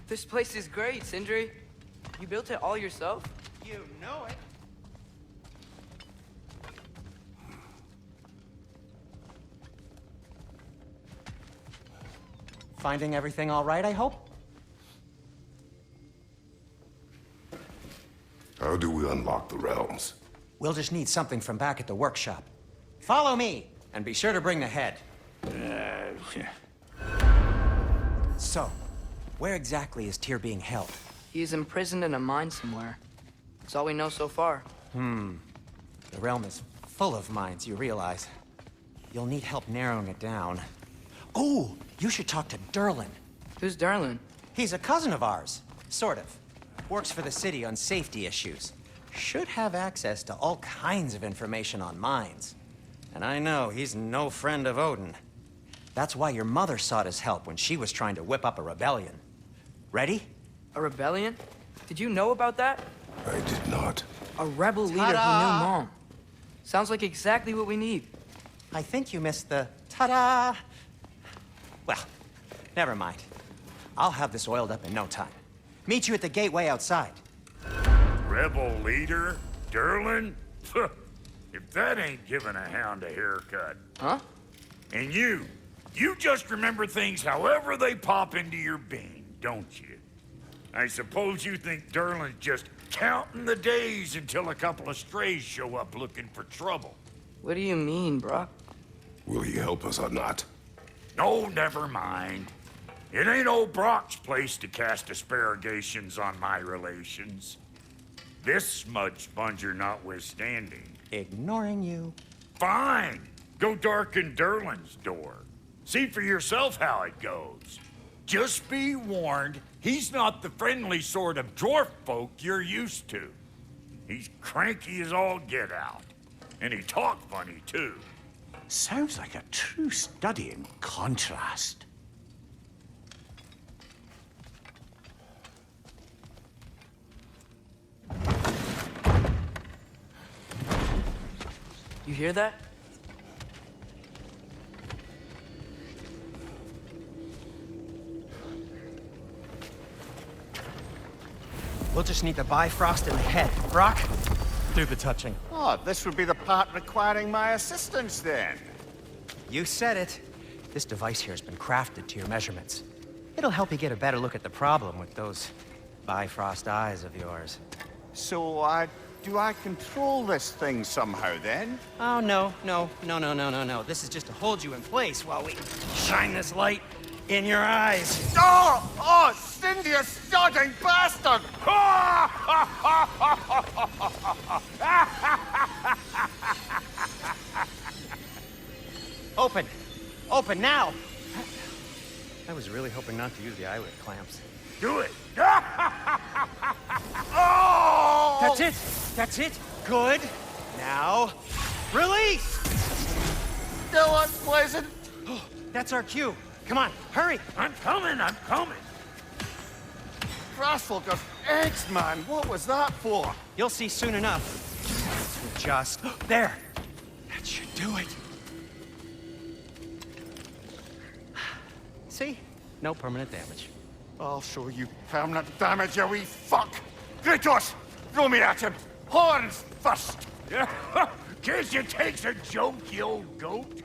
This place is great, Sindri. You built it all yourself? You know it. Finding everything all right, I hope? How do we unlock the realms? We'll just need something from back at the workshop. Follow me, and be sure to bring the head. So, where exactly is Tyr being held? He is imprisoned in a mine somewhere. That's all we know so far. The realm is full of mines, you realize. You'll need help narrowing it down. Oh, you should talk to Durlin. Who's Darlin? He's a cousin of ours, sort of. Works for the city on safety issues. Should have access to all kinds of information on mines. And I know he's no friend of Odin. That's why your mother sought his help when she was trying to whip up a rebellion. Ready? A rebellion? Did you know about that? I did not. A rebel leader who knew Mom. Sounds like exactly what we need. I think you missed the ta-da. Well, never mind. I'll have this oiled up in no time. Meet you at the gateway outside. Rebel leader? Durlin? If that ain't giving a hound a haircut. Huh? And you just remember things however they pop into your being, don't you? I suppose you think Durlin's just counting the days until a couple of strays show up looking for trouble. What do you mean, Brock? Will he help us or not? No, never mind. It ain't old Brock's place to cast asparagations on my relations. This smudge sponger notwithstanding. Ignoring you. Fine! Go darken Durlin's door. See for yourself how it goes. Just be warned, he's not the friendly sort of dwarf folk you're used to. He's cranky as all get out. And he talk funny, too. Sounds like a true study in contrast. You hear that? We'll just need the Bifrost in the head. Brock, do the touching. Oh, this would be the part requiring my assistance then. You said it. This device here has been crafted to your measurements. It'll help you get a better look at the problem with those Bifrost eyes of yours. So, do I control this thing somehow then? Oh, no. This is just to hold you in place while we shine this light in your eyes. Oh, Cindy, you sodding bastard! Open now! I was really hoping not to use the eyelid clamps. Do it! Oh! That's it! Good! Now, release! Still unpleasant. That's our cue. Come on, hurry! I'm coming! Grassfolkers, eggs, man, what was that for? You'll see soon enough. To just... There! That should do it. See? No permanent damage. I'll show you permanent damage, you wee fuck! Kratos, throw me at him! Horns first! Guess you takes a joke, you old goat.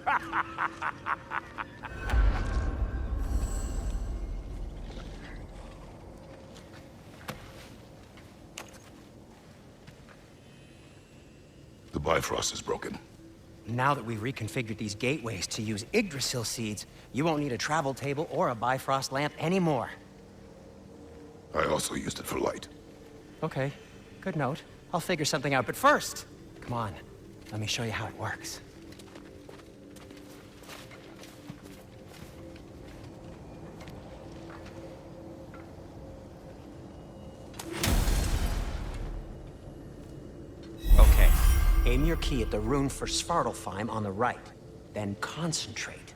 The Bifrost is broken. Now that we've reconfigured these gateways to use Yggdrasil seeds, you won't need a travel table or a Bifrost lamp anymore. I also used it for light. Okay, good note. I'll figure something out, but first, come on, let me show you how it works. Aim your key at the rune for Svartalfheim on the right. Then concentrate.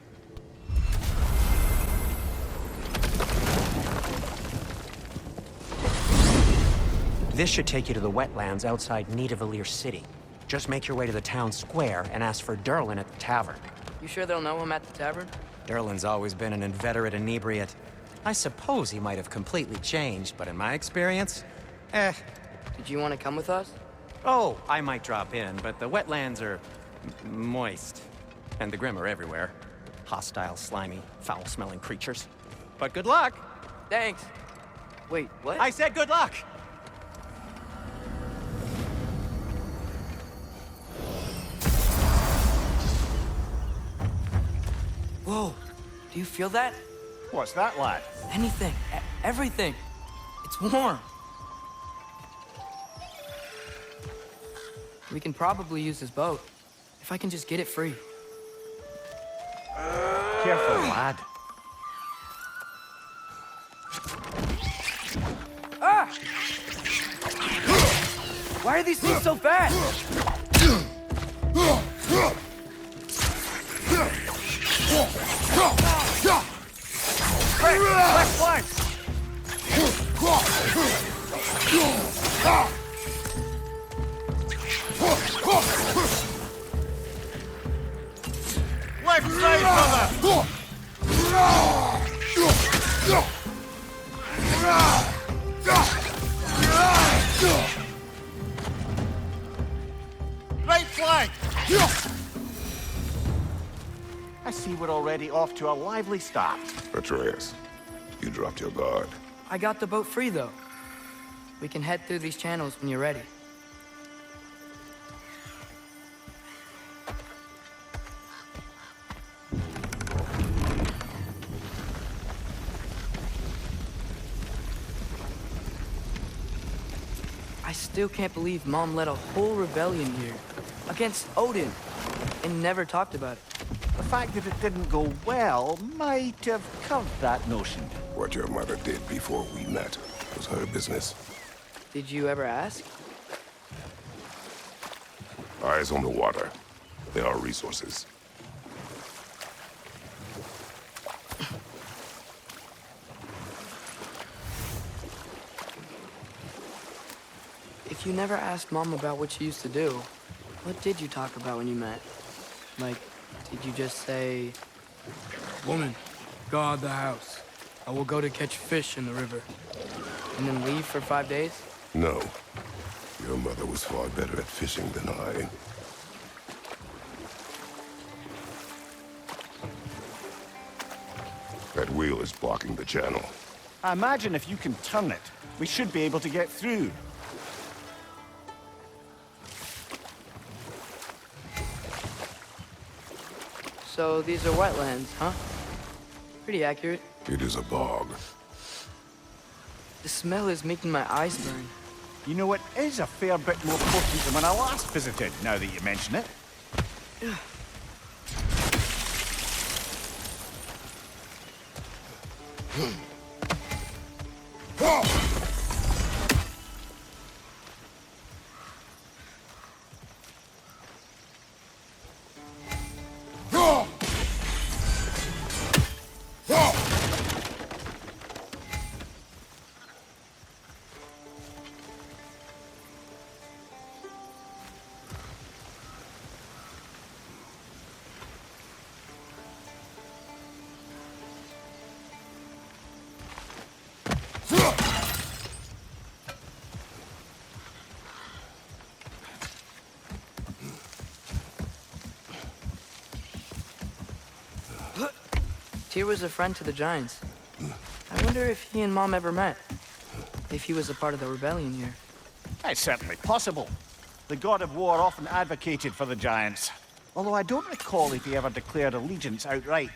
This should take you to the wetlands outside Nidavellir City. Just make your way to the town square and ask for Derlin at the tavern. You sure they'll know him at the tavern? Derlin's always been an inveterate inebriate. I suppose he might have completely changed, but in my experience, Did you want to come with us? Oh, I might drop in, but the wetlands are moist. And the Grim are everywhere. Hostile, slimy, foul-smelling creatures. But good luck! Thanks. Wait, what? I said good luck! Whoa, do you feel that? What's that, lad? Anything, everything. It's warm. We can probably use this boat, if I can just get it free. Careful, lad. Ah! Why are these things so fast? Left flank! Left side, brother! Right flank! I see we're already off to a lively start. Atreus, you dropped your guard. I got the boat free, though. We can head through these channels when you're ready. I still can't believe Mom led a whole rebellion here against Odin and never talked about it. The fact that it didn't go well might have curved that notion. What your mother did before we met was her business. Did you ever ask? Eyes on the water. There are resources. If you never asked Mom about what she used to do, what did you talk about when you met? Like, did you just say, "Woman, guard the house. I will go to catch fish in the river," and then leave for 5 days? No. Your mother was far better at fishing than I. That wheel is blocking the channel. I imagine if you can turn it, we should be able to get through. So these are wetlands, huh? Pretty accurate. It is a bog. The smell is making my eyes burn. You know, it is a fair bit more potent than when I last visited, now that you mention it. Tyr was a friend to the Giants. I wonder if he and Mom ever met. If he was a part of the rebellion here. It's certainly possible. The god of war often advocated for the Giants. Although I don't recall if he ever declared allegiance outright.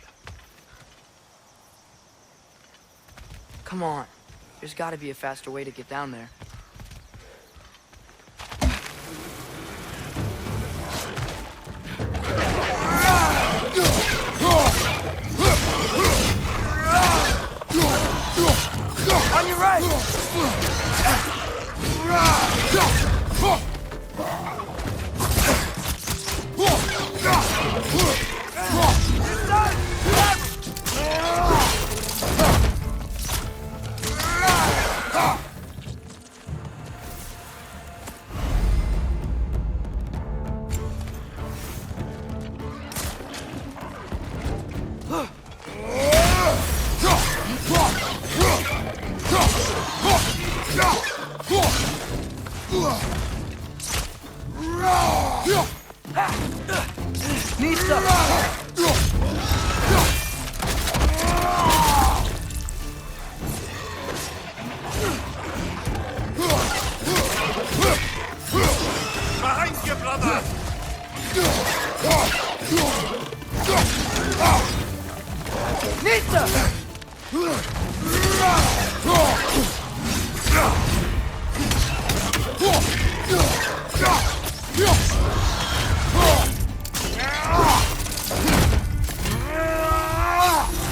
Come on. There's gotta be a faster way to get down there. On your right! Behind you, brother!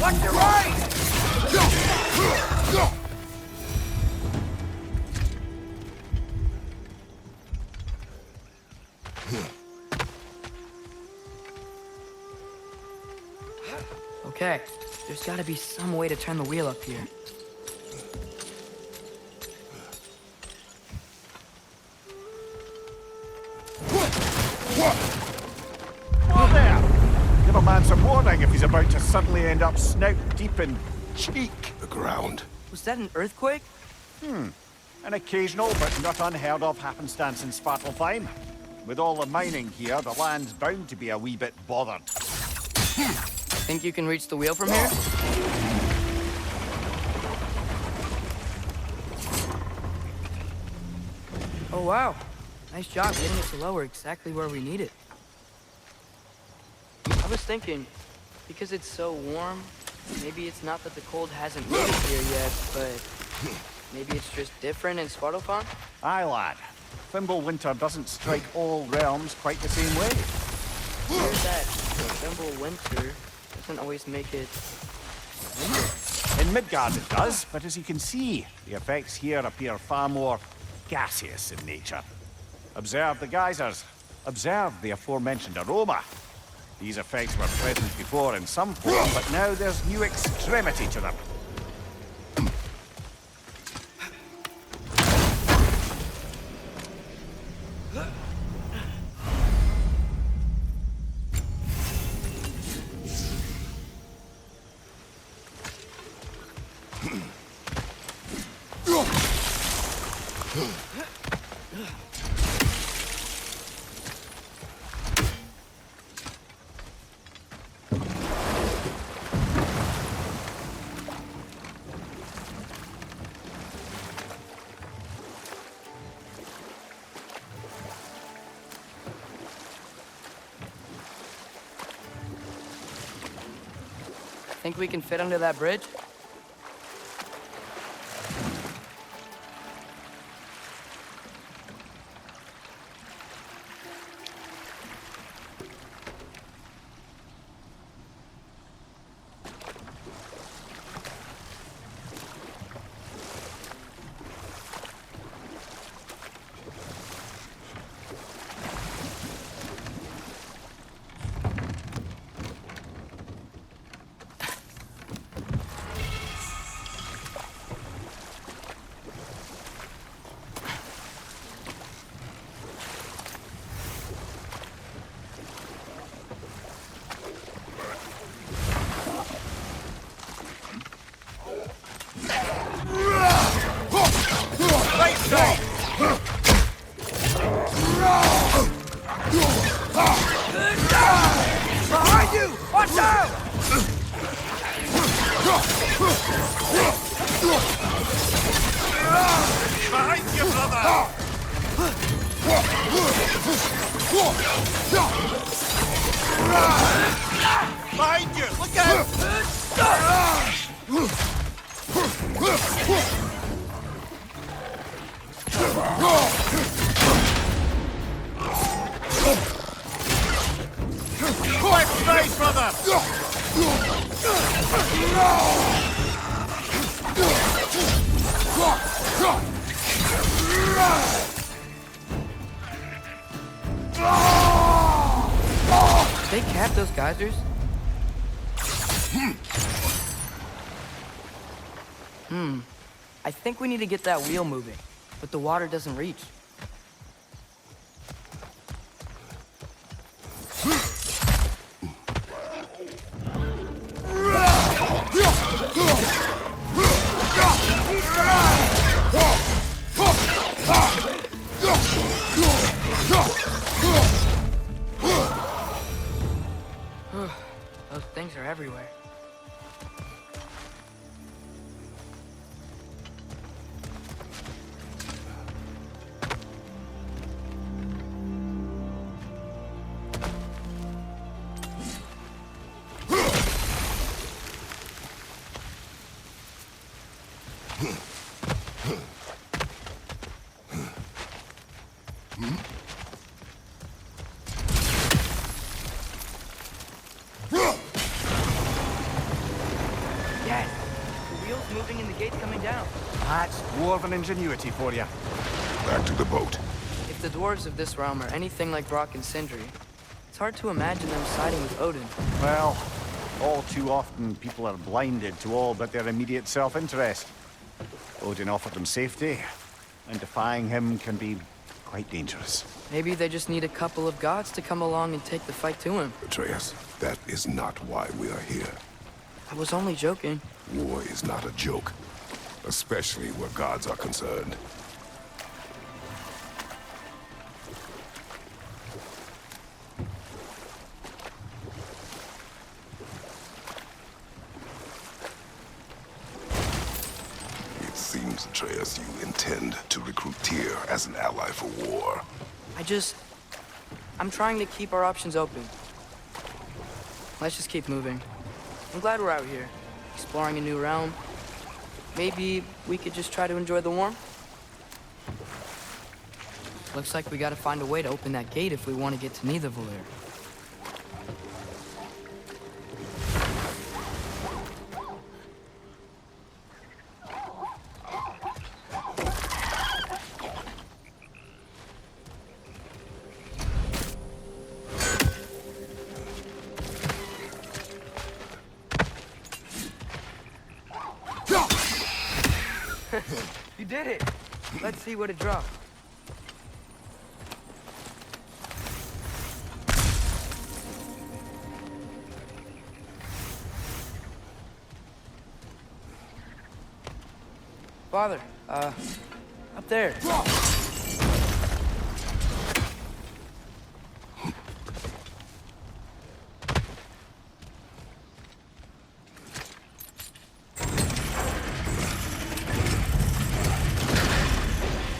Watch your right! Okay, there's gotta be some way to turn the wheel up here. Oh, there! Give a man some warning if he's about to suddenly end up snout deep in cheek. The ground. Was that an earthquake? An occasional but not unheard of happenstance in Svartalfheim. With all the mining here, the land's bound to be a wee bit bothered. Think you can reach the wheel from here? Oh, wow. Nice job getting it to lower exactly where we need it. I was thinking, because it's so warm, maybe it's not that the cold hasn't made it here yet, but maybe it's just different in Svartalfheim? Aye, lad. Thimble winter doesn't strike all realms quite the same way. Hear that Thimble winter doesn't always make it winter. In Midgard it does, but as you can see, the effects here appear far more gaseous in nature. Observe the geysers. Observe the aforementioned aroma. These effects were present before in some form, but now there's new extremity to them. Think we can fit under that bridge? Behind you! Watch out! Behind you, brother! Behind you! Look out! Left face, brother! Did they cap those geysers? I think we need to get that wheel moving, but the water doesn't reach. everywhere. Dad, the wheel's moving and the gate's coming down. That's dwarven ingenuity for you. Back to the boat. If the dwarves of this realm are anything like Brock and Sindri, it's hard to imagine them siding with Odin. Well, all too often people are blinded to all but their immediate self-interest. Odin offered them safety, and defying him can be quite dangerous. Maybe they just need a couple of gods to come along and take the fight to him. Atreus, that is not why we are here. I was only joking. War is not a joke, especially where gods are concerned. It seems, Atreus, you intend to recruit Tyr as an ally for war. I'm trying to keep our options open. Let's just keep moving. I'm glad we're out here, exploring a new realm. Maybe we could just try to enjoy the warmth? Looks like we gotta find a way to open that gate if we want to get to Nidavellir. You did it! Let's see what it dropped. Father, up there.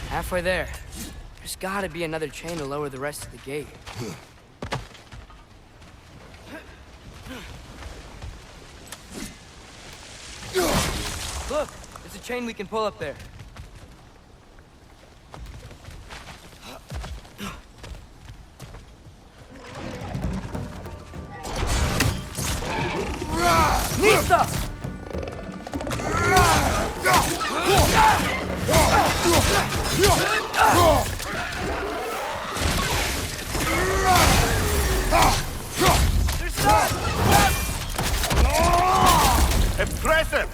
Halfway there. There's gotta be another chain to lower the rest of the gate. Look! There's a chain we can pull up there. Nista! Impressive!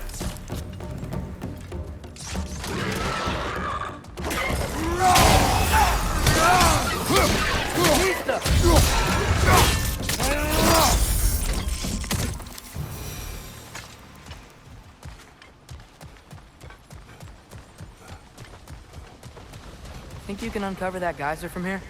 Think you can uncover that geyser from here?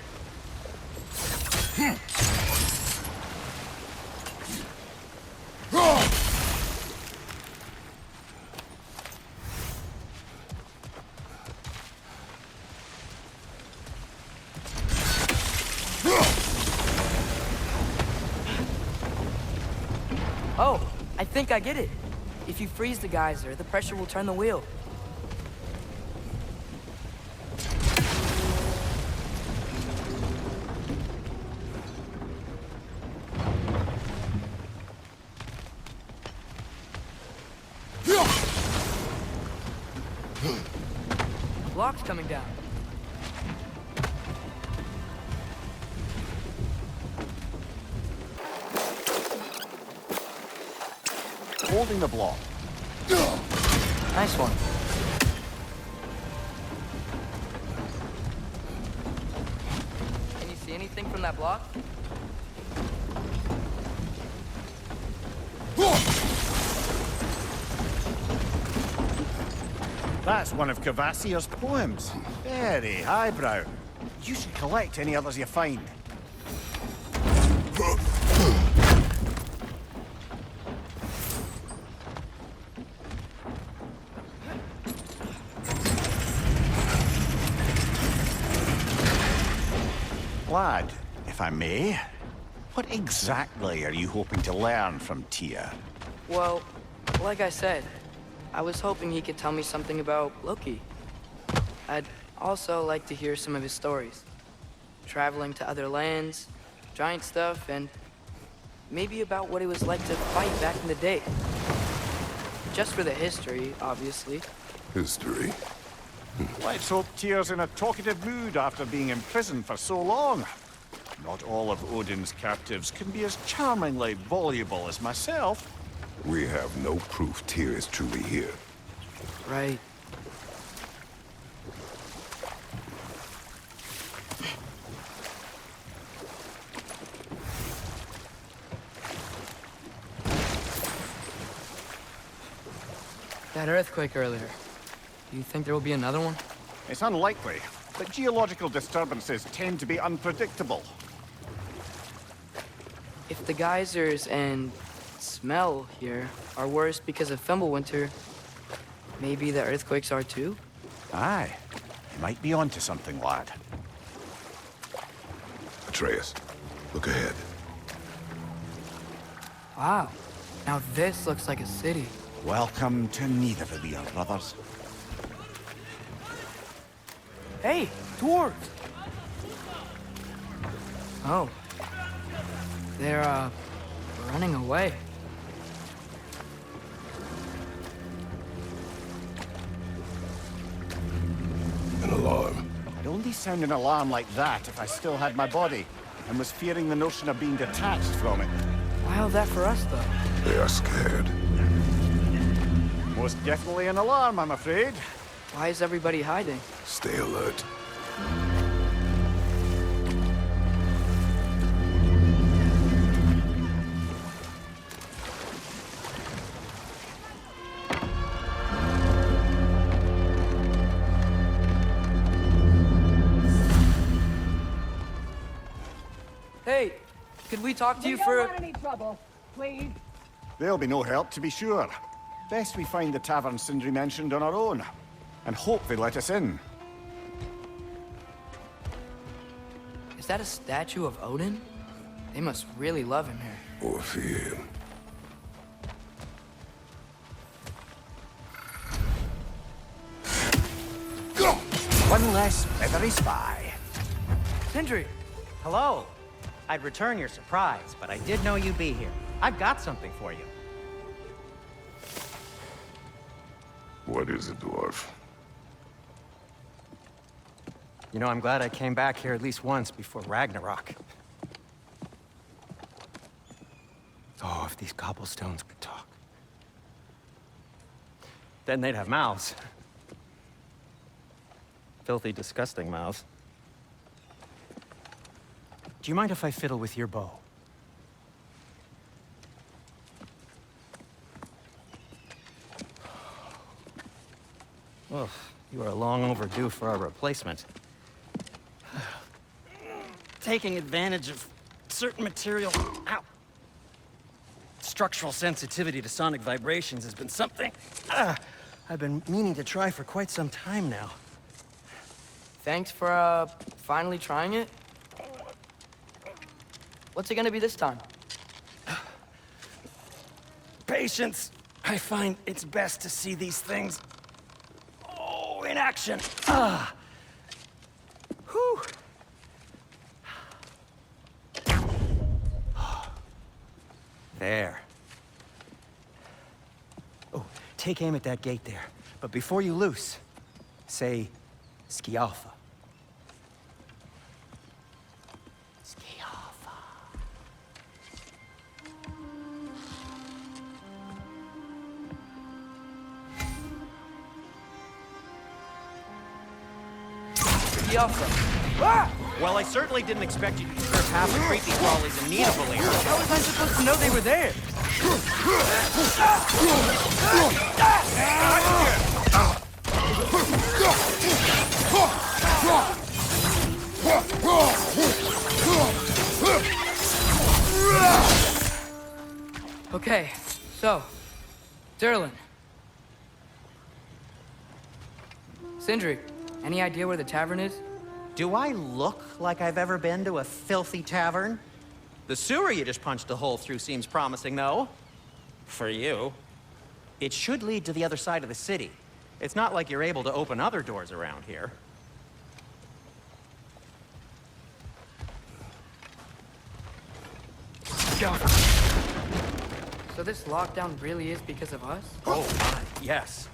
Oh, I think I get it. If you freeze the geyser, the pressure will turn the wheel. Block's coming down. Holding the block. Nice one. Can you see anything from that block? That's one of Kvasir's poems. Very highbrow. You should collect any others you find. Lad, if I may, what exactly are you hoping to learn from Tyr? Well, like I said, I was hoping he could tell me something about Loki. I'd also like to hear some of his stories. Traveling to other lands, giant stuff, and maybe about what it was like to fight back in the day. Just for the history, obviously. History. Let's hope Tyr's in a talkative mood after being imprisoned for so long. Not all of Odin's captives can be as charmingly voluble as myself. We have no proof Tyr is truly here. Right. That earthquake earlier. Do you think there will be another one? It's unlikely, but geological disturbances tend to be unpredictable. If the geysers and smell here are worse because of Fimbulwinter, maybe the earthquakes are too? Aye, you might be onto something, lad. Atreus, look ahead. Wow. Now this looks like a city. Welcome to Nidavellir, brothers. Hey, dwarves! Oh. They're, running away. An alarm. I'd only sound an alarm like that if I still had my body, and was fearing the notion of being detached from it. Why all that for us, though? They are scared. Most definitely an alarm, I'm afraid. Why is everybody hiding? Stay alert. Hey, could we talk to you We for don't want any trouble, please. There'll be no help, to be sure. Best we find the tavern Sindri mentioned on our own, and hope they let us in. Is that a statue of Odin? They must really love him here. Or fear him. One less feathery spy. Sindri! Hello. I'd return your surprise, but I did know you'd be here. I've got something for you. What is it, dwarf? You know, I'm glad I came back here at least once before Ragnarok. Oh, if these cobblestones could talk. Then they'd have mouths. Filthy, disgusting mouths. Do you mind if I fiddle with your bow? Well, you are long overdue for a replacement. Taking advantage of certain material... Ow! Structural sensitivity to sonic vibrations has been something I've been meaning to try for quite some time now. Thanks for, finally trying it. What's it gonna be this time? Patience. I find it's best to see these things... Oh, in action. Whew. There. Oh, take aim at that gate there. But before you loose, say, Skialfa. Skialfa. Skialfa. Ah! Well, I certainly didn't expect you to disturb half the creepy crawlies in Nidavellir. How was I supposed to know they were there? Okay, so, Durlin. Sindri, any idea where the tavern is? Do I look like I've ever been to a filthy tavern? The sewer you just punched a hole through seems promising, though. For you. It should lead to the other side of the city. It's not like you're able to open other doors around here. So this lockdown really is because of us? Oh, my, yes.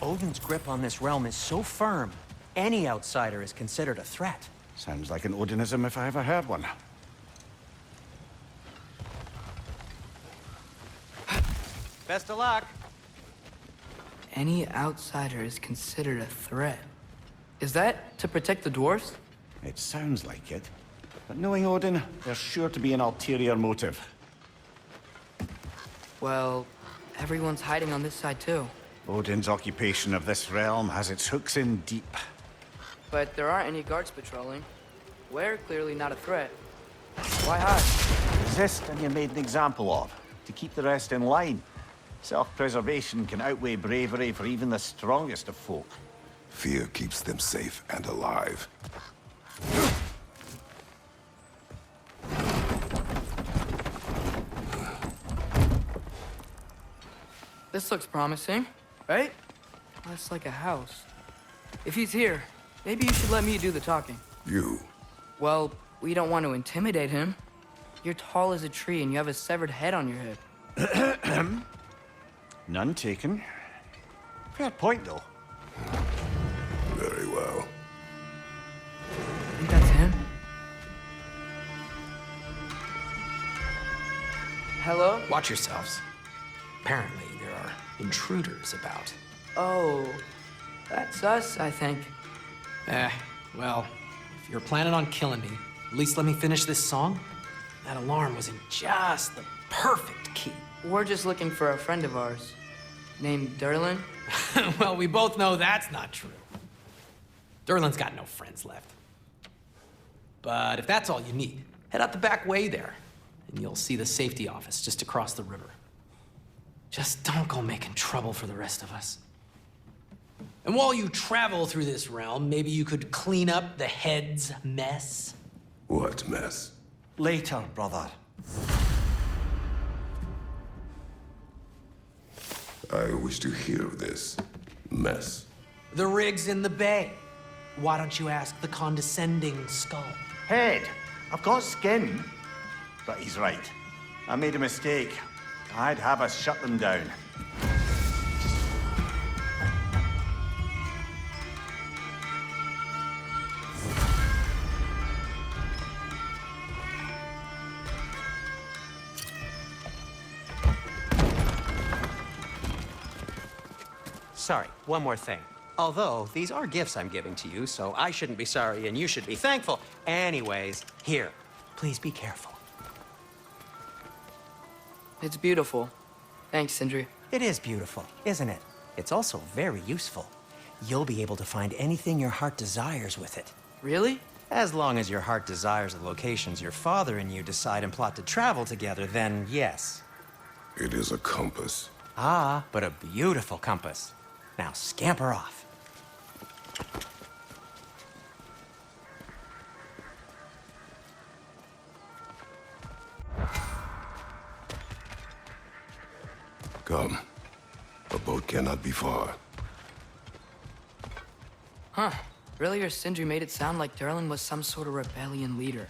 Odin's grip on this realm is so firm, any outsider is considered a threat. Sounds like an Odinism if I ever heard one. Best of luck. Any outsider is considered a threat. Is that to protect the dwarves? It sounds like it. But knowing Odin, there's sure to be an ulterior motive. Well, everyone's hiding on this side too. Odin's occupation of this realm has its hooks in deep. But there aren't any guards patrolling. We're clearly not a threat. Why hide? Resist and you're made an example of, to keep the rest in line. Self-preservation can outweigh bravery for even the strongest of folk. Fear keeps them safe and alive. This looks promising, right? That's like a house. If he's here, maybe you should let me do the talking. You. Well, we don't want to intimidate him. You're tall as a tree and you have a severed head on your head. None taken. Fair point, though. Very well. I think that's him. Hello? Watch yourselves. Apparently, there are intruders about. Oh, that's us, I think. Well, if you're planning on killing me, at least let me finish this song. That alarm was in just the perfect key. We're just looking for a friend of ours named Derlin. Well, we both know that's not true. Derlin's got no friends left. But if that's all you need, head out the back way there, and you'll see the safety office just across the river. Just don't go making trouble for the rest of us. And while you travel through this realm, maybe you could clean up the head's mess. What mess? Later, brother. I wish to hear of this mess. The rig's in the bay. Why don't you ask the condescending skull? Head, I've got skin. But he's right. I made a mistake. I'd have us shut them down. Sorry, one more thing. Although, these are gifts I'm giving to you, so I shouldn't be sorry and you should be thankful. Anyways, here, please be careful. It's beautiful. Thanks, Sindri. It is beautiful, isn't it? It's also very useful. You'll be able to find anything your heart desires with it. Really? As long as your heart desires the locations your father and you decide and plot to travel together, then yes. It is a compass. Ah, but a beautiful compass. Now scamper off. Come. A boat cannot be far. Huh. Earlier, Sindri made it sound like Derlin was some sort of rebellion leader.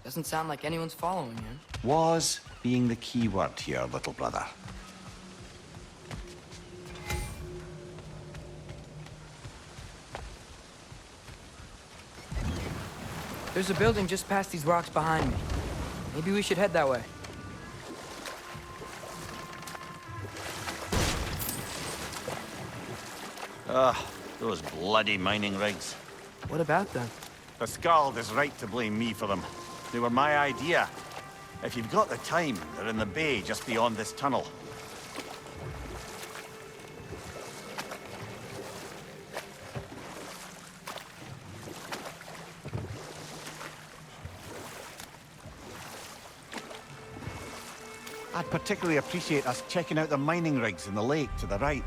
Doesn't sound like anyone's following him. Was being the key word here, little brother. There's a building just past these rocks behind me. Maybe we should head that way. Those bloody mining rigs. What about them? The Skald is right to blame me for them. They were my idea. If you've got the time, they're in the bay just beyond this tunnel. I'd particularly appreciate us checking out the mining rigs in the lake to the right.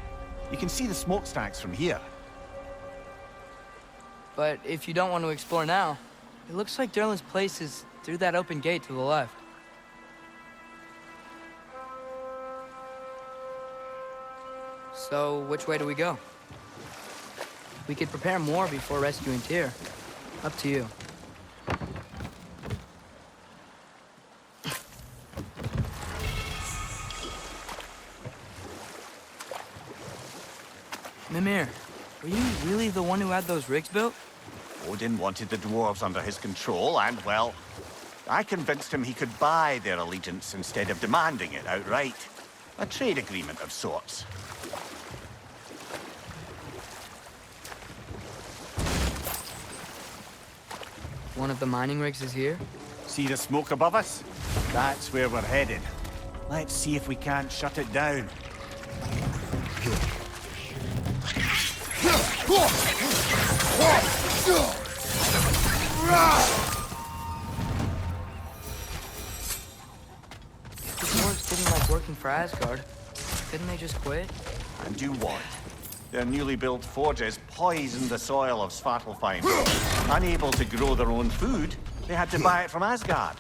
You can see the smokestacks from here. but if you don't want to explore now, it looks like Derlin's place is through that open gate to the left. So, which way do we go? We could prepare more before rescuing Tyr. Up to you. Mimir, were you really the one who had those rigs built? Odin wanted the dwarves under his control, and, well, I convinced him he could buy their allegiance instead of demanding it outright. A trade agreement of sorts. One of the mining rigs is here? See the smoke above us? That's where we're headed. Let's see if we can't shut it down. The dwarves didn't like working for Asgard. Couldn't they just quit? And do what? Their newly built forges poisoned the soil of Svartalfheim. Unable to grow their own food, they had to buy it from Asgard.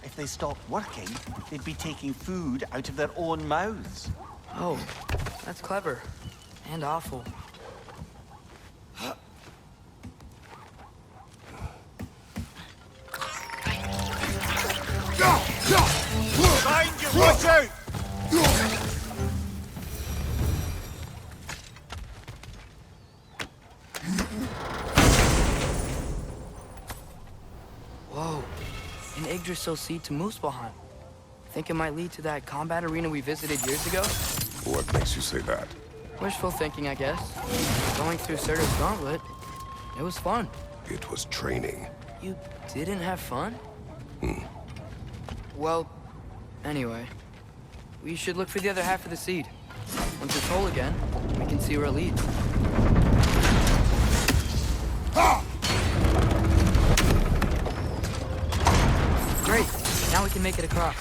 If they stopped working, they'd be taking food out of their own mouths. Oh, that's clever. And awful. Behind you! Watch out! Whoa. An Yggdrasil seed to Muspelheim. Think it might lead to that combat arena we visited years ago? What makes you say that? Wishful thinking, I guess. Going through Surtur's gauntlet. It was fun. It was training. You didn't have fun? Well, anyway. We should look for the other half of the seed. Once it's whole again, we can see where it leads. Great. Now we can make it across.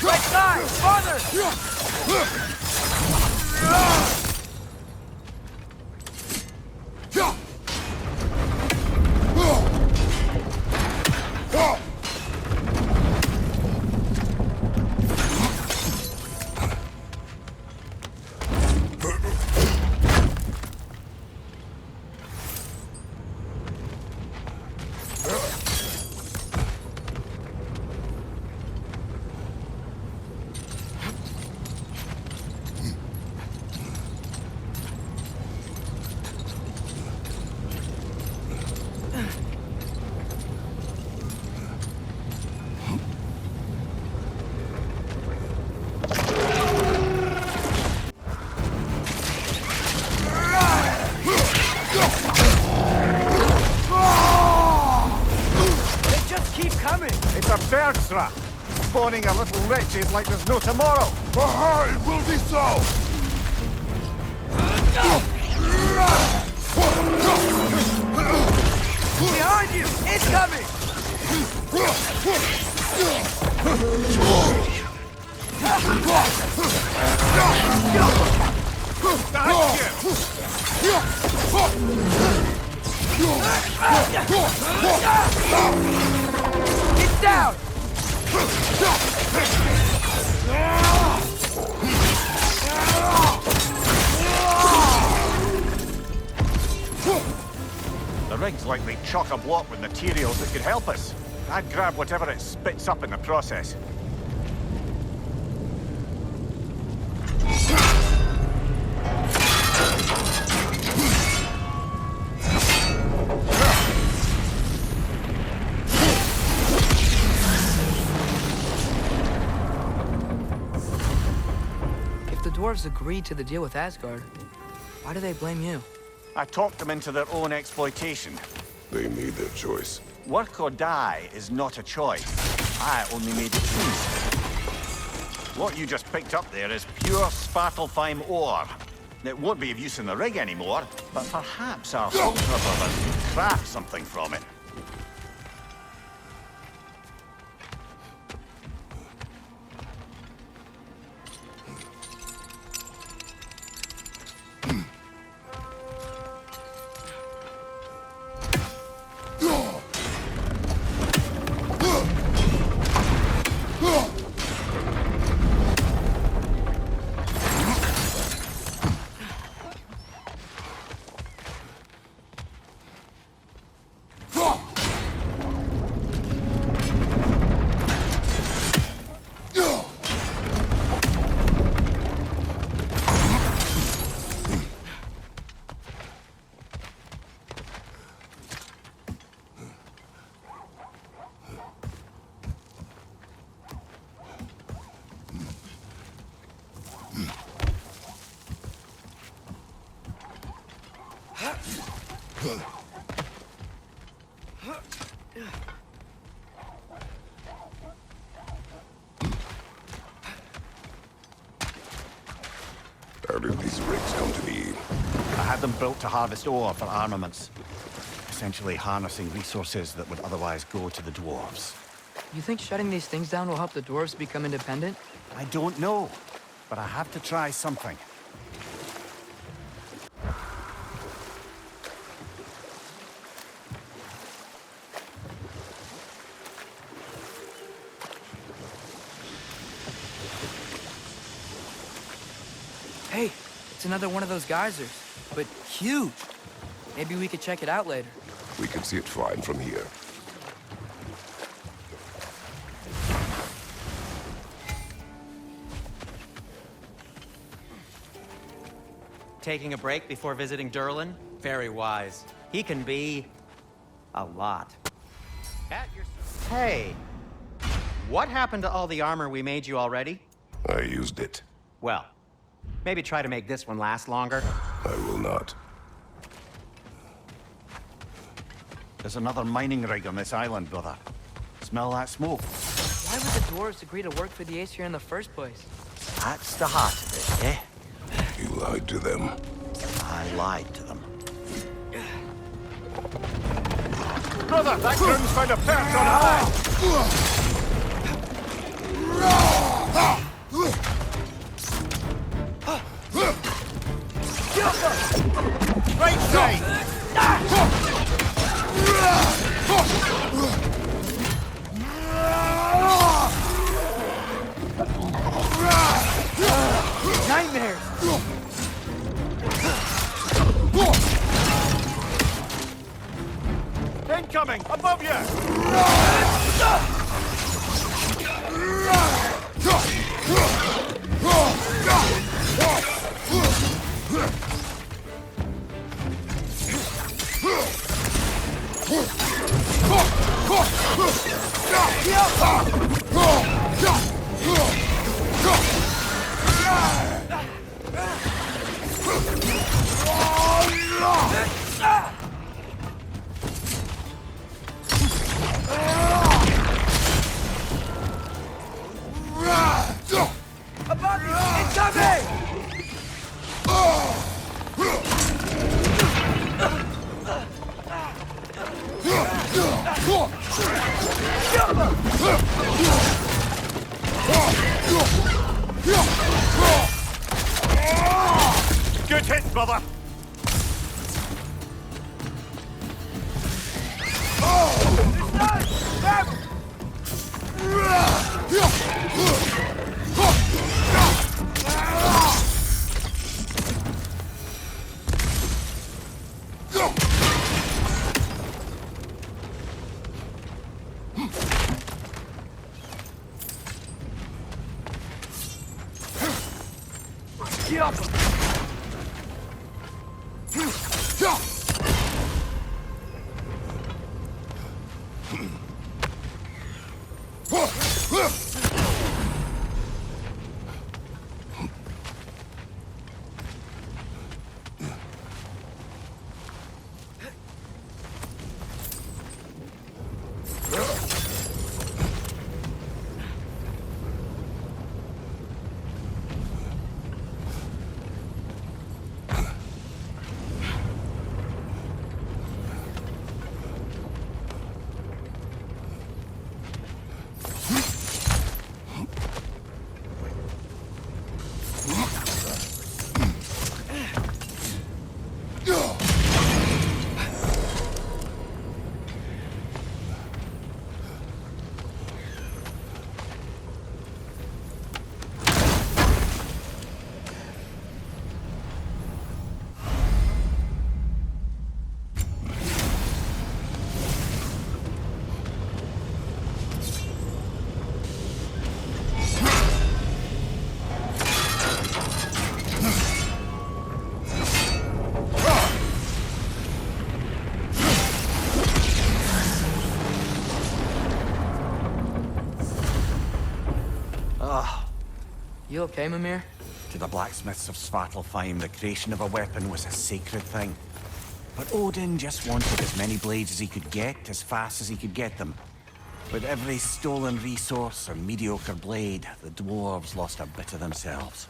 Right side! Farther! Spawning a little wretches like there's no tomorrow. It will be so! Behind you! It's coming! Get down! The rig's likely chock-a-block with materials that could help us. I'd grab whatever it spits up in the process. If the dwarves agreed to the deal with Asgard, why do they blame you? I talked them into their own exploitation. They made their choice. Work or die is not a choice. I only made it choose. What you just picked up there is pure Svartalfheim ore. It won't be of use in the rig anymore, but perhaps our Ultra brothers could craft something from it. How did these rigs come to be? I had them built to harvest ore for armaments. Essentially harnessing resources that would otherwise go to the dwarves. You think shutting these things down will help the dwarves become independent? I don't know, but I have to try something. Hey, it's another one of those geysers, but huge. Maybe we could check it out later. We can see it fine from here. Taking a break before visiting Durlin? Very wise. He can be... a lot. Hey! What happened to all the armor we made you already? I used it. Well, maybe try to make this one last longer. I will not. There's another mining rig on this island, brother. Smell that smoke? Why would the dwarves agree to work for the Aesir in the first place? That's the heart of it, eh? You lied to them. I lied to them. Brother, that groom's found a perch on high! Right side! Nightmares! Incoming! Above you! Above you! Incoming! Good hit, brother! You okay, Mimir? To the blacksmiths of Svartalfheim, the creation of a weapon was a sacred thing. But Odin just wanted as many blades as he could get, as fast as he could get them. With every stolen resource or mediocre blade, the dwarves lost a bit of themselves.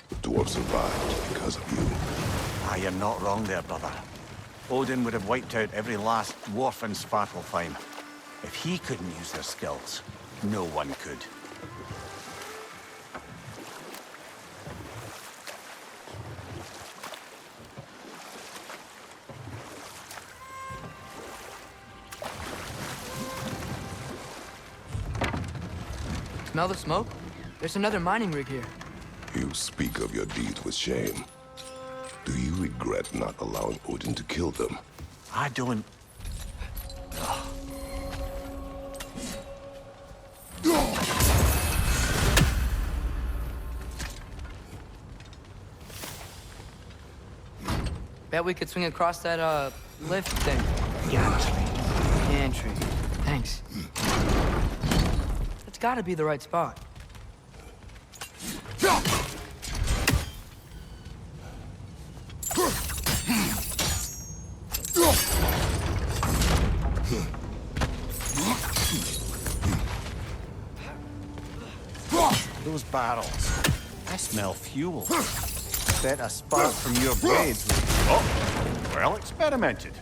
The dwarf survived because of you. Ah, you're not wrong there, brother. Odin would have wiped out every last dwarf in Svartalfheim. If he couldn't use their skills, no one could. Smell the smoke? There's another mining rig here. You speak of your deeds with shame. Do you regret not allowing Odin to kill them? I don't... Bet we could swing across that, lift thing. Gantry. Gantry. Thanks. That's gotta be the right spot. Those barrels. I smell fuel. Bet a spark from your blades would... Oh, well experimented.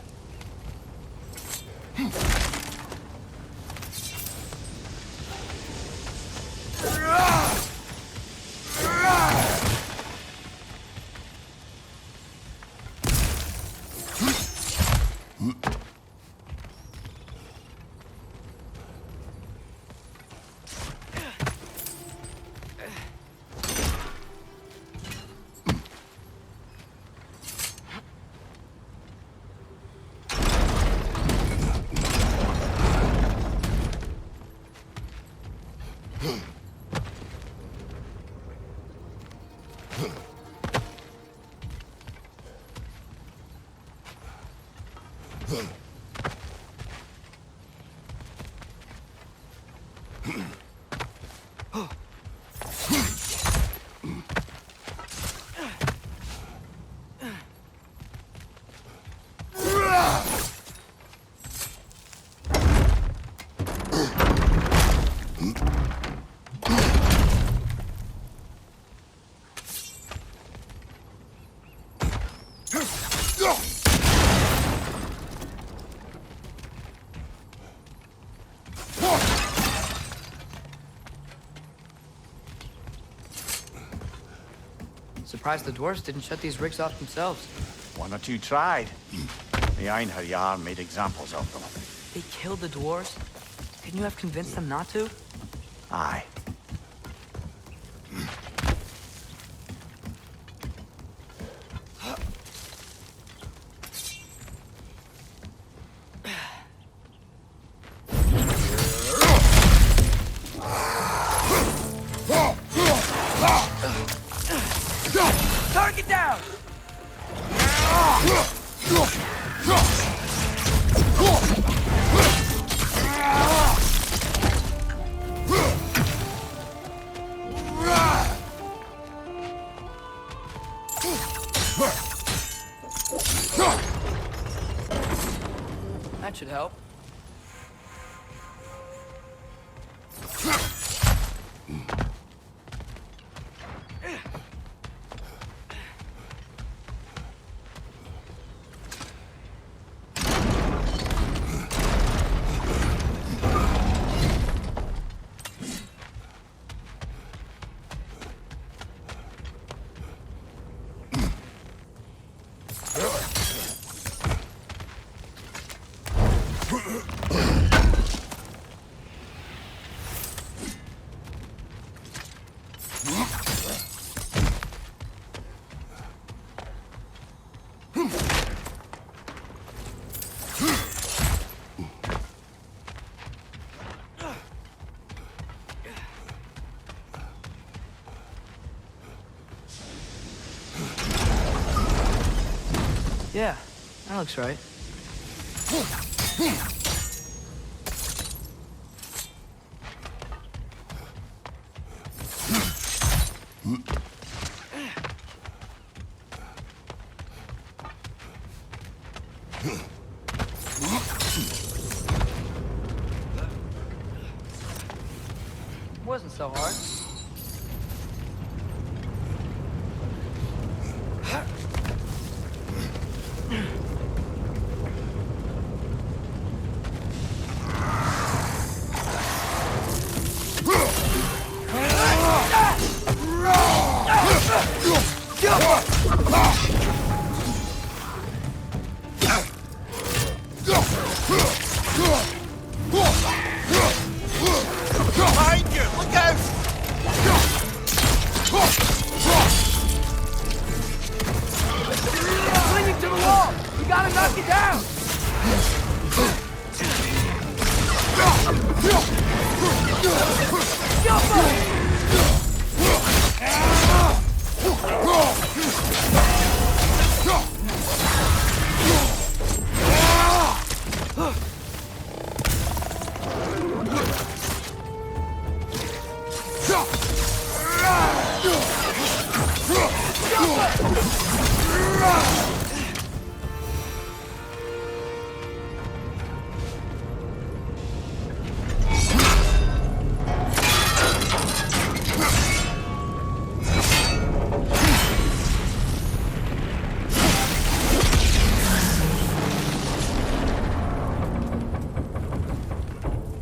Surprised the dwarves didn't shut these rigs off themselves. One or two tried. The Einherjar made examples of them. They killed the dwarves? Couldn't you have convinced them not to? Aye. Target down! That should help. Yeah, that looks right. Wasn't so hard. Behind you! Look out! Clinging to the wall! You gotta knock it down!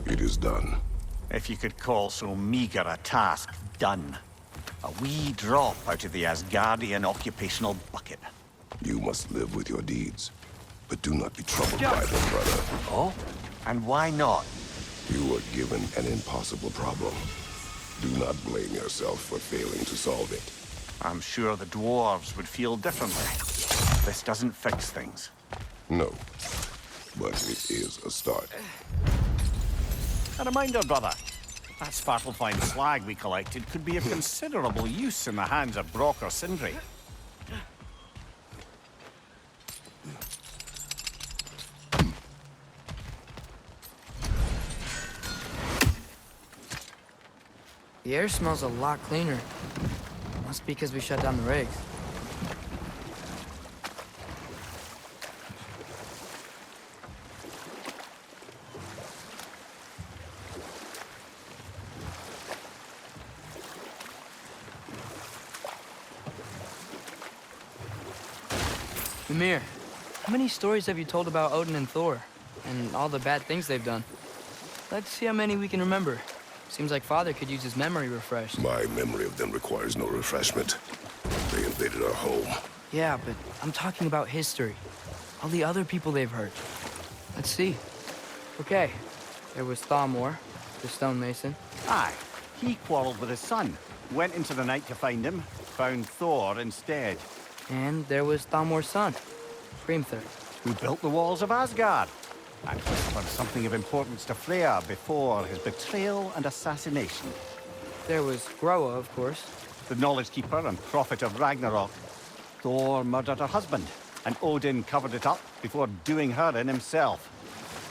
It is done. If you could call so meager a task done. A wee drop out of the Asgardian occupational bucket. You must live with your deeds. But do not be troubled by them, brother. Oh? And why not? You were given an impossible problem. Do not blame yourself for failing to solve it. I'm sure the dwarves would feel differently. This doesn't fix things. No. But it is a start. A reminder, brother. That Svartalfheim slag we collected could be of considerable use in the hands of Brock or Sindri. The air smells a lot cleaner. Must be because we shut down the rigs. Ymir, how many stories have you told about Odin and Thor? And all the bad things they've done? Let's see how many we can remember. Seems like Father could use his memory refreshed. My memory of them requires no refreshment. They invaded our home. Yeah, but I'm talking about history. All the other people they've hurt. Let's see. Okay, there was Thamor, the stonemason. Aye, he quarreled with his son. Went into the night to find him, found Thor instead. And there was Thamor's son, Hrimthur. Who built the walls of Asgard. And whispered something of importance to Freya before his betrayal and assassination. There was Groa, of course. The knowledge keeper and prophet of Ragnarok. Thor murdered her husband, and Odin covered it up before doing her in himself.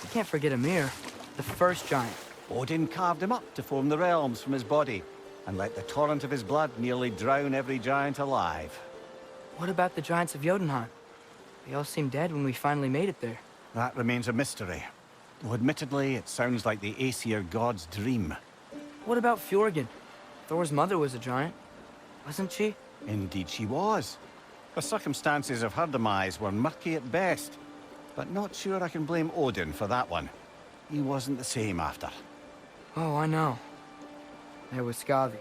You can't forget Ymir, the first giant. Odin carved him up to form the realms from his body, and let the torrent of his blood nearly drown every giant alive. What about the giants of Jotunheim? They all seemed dead when we finally made it there. That remains a mystery. Though admittedly, it sounds like the Aesir god's dream. What about Fjorgyn? Thor's mother was a giant, wasn't she? Indeed she was. The circumstances of her demise were murky at best, but not sure I can blame Odin for that one. He wasn't the same after. Oh, I know. There was Skavi,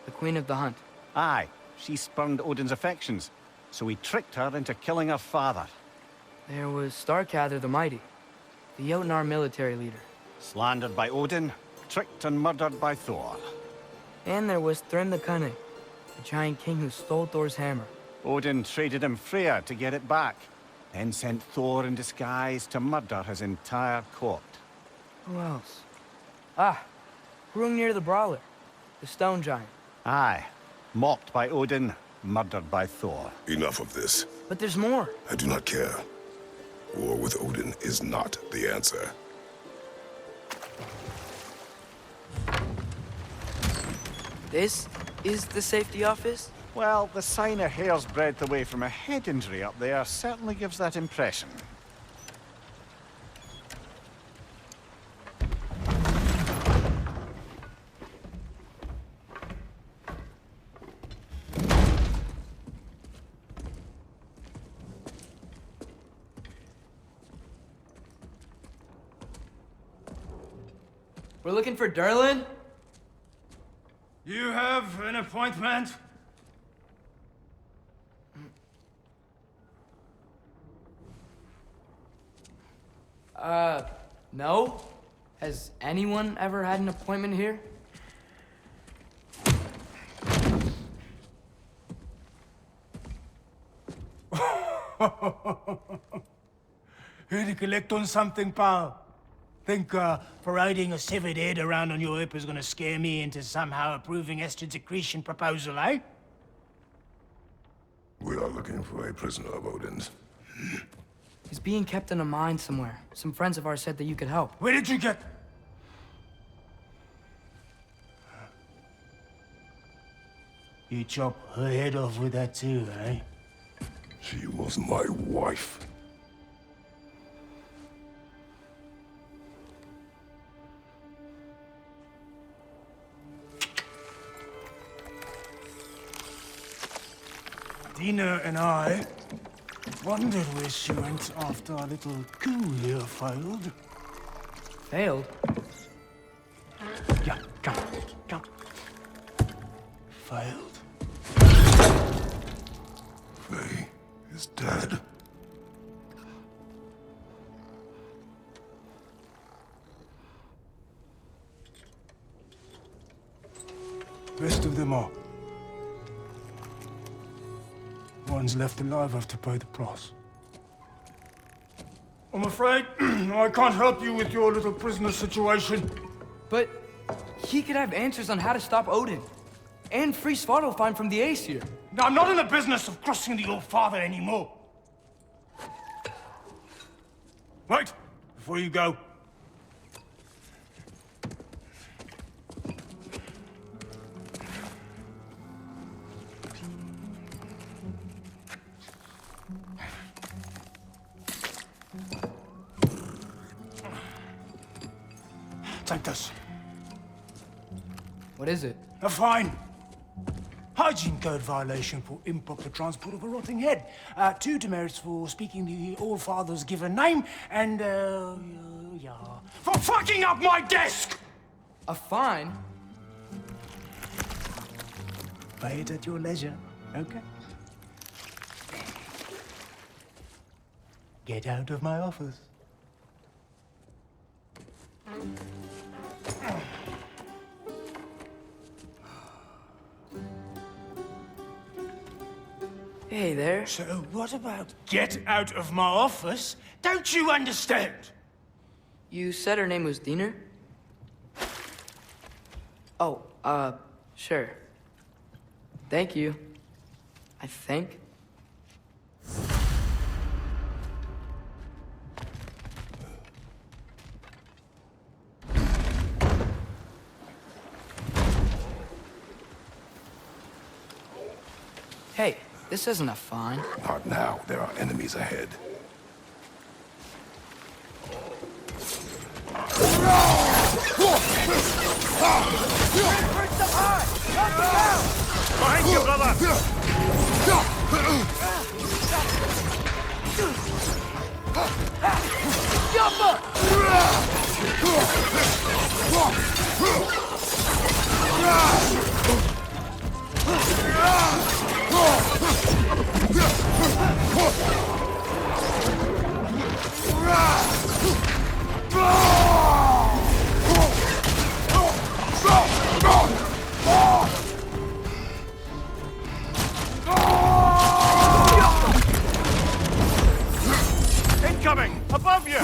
the queen of the hunt. Aye, she spurned Odin's affections, so he tricked her into killing her father. There was Starkather the Mighty, the Jotnar military leader. Slandered by Odin, tricked and murdered by Thor. And there was Thrym the Cunning, the giant king who stole Thor's hammer. Odin traded him Freya to get it back, then sent Thor in disguise to murder his entire court. Who else? Ah, Hrungnir the Brawler, the stone giant. Aye, mocked by Odin, murdered by Thor. Enough of this. But there's more. I do not care. War with Odin is not the answer. This is the safety office? Well, the sign a hair's breadth away from a head injury up there certainly gives that impression. We're looking for Derlin? You have an appointment? No? Has anyone ever had an appointment here? Here to collect on something, pal? Think, parading a severed head around on your hip is gonna scare me into somehow approving Estrid's accretion proposal, eh? We are looking for a prisoner of Odin's. He's being kept in a mine somewhere. Some friends of ours said that you could help. Where did you get... You chop her head off with that too, eh? She was my wife. Dina and I wondered where she went after our little coup here failed. Failed? Yeah, come. Failed. Faye is dead. Rest of them are. One's left alive have to pay the price. I'm afraid I can't help you with your little prisoner situation. But he could have answers on how to stop Odin. And free Svartalfheim from the Aesir. Now, I'm not in the business of crossing the old father anymore. Wait, before you go. Take this. What is it? A fine. Hygiene code violation for improper transport of a rotting head. 2 demerits for speaking the All-Father's given name, and, yeah. For fucking up my desk! A fine? Pay it at your leisure, okay? Get out of my office. Hey there. So what about get out of my office? Don't you understand? You said her name was Diener? Oh, sure. Thank you. I think. Hey, this isn't a fine. Not now. There are enemies ahead. Behind you, brother! Incoming! Above you!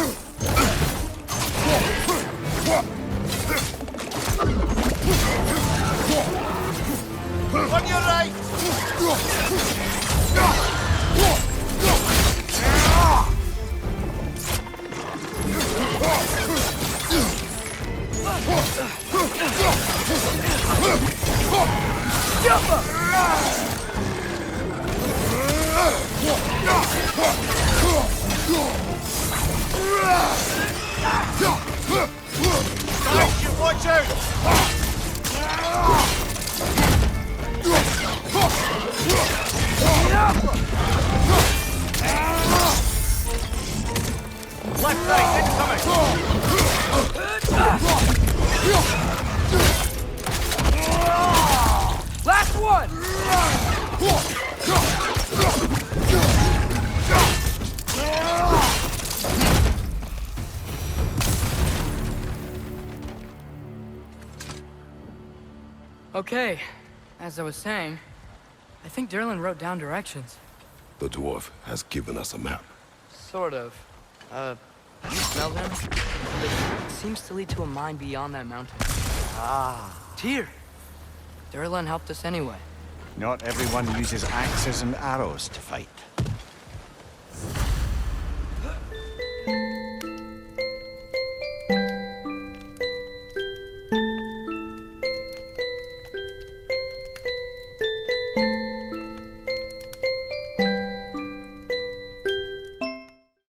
Okay, as I was saying, I think Derlin wrote down directions. The dwarf has given us a map. Sort of. You smell him? It seems to lead to a mine beyond that mountain. Ah. Tyr! Derlin helped us anyway. Not everyone uses axes and arrows to fight.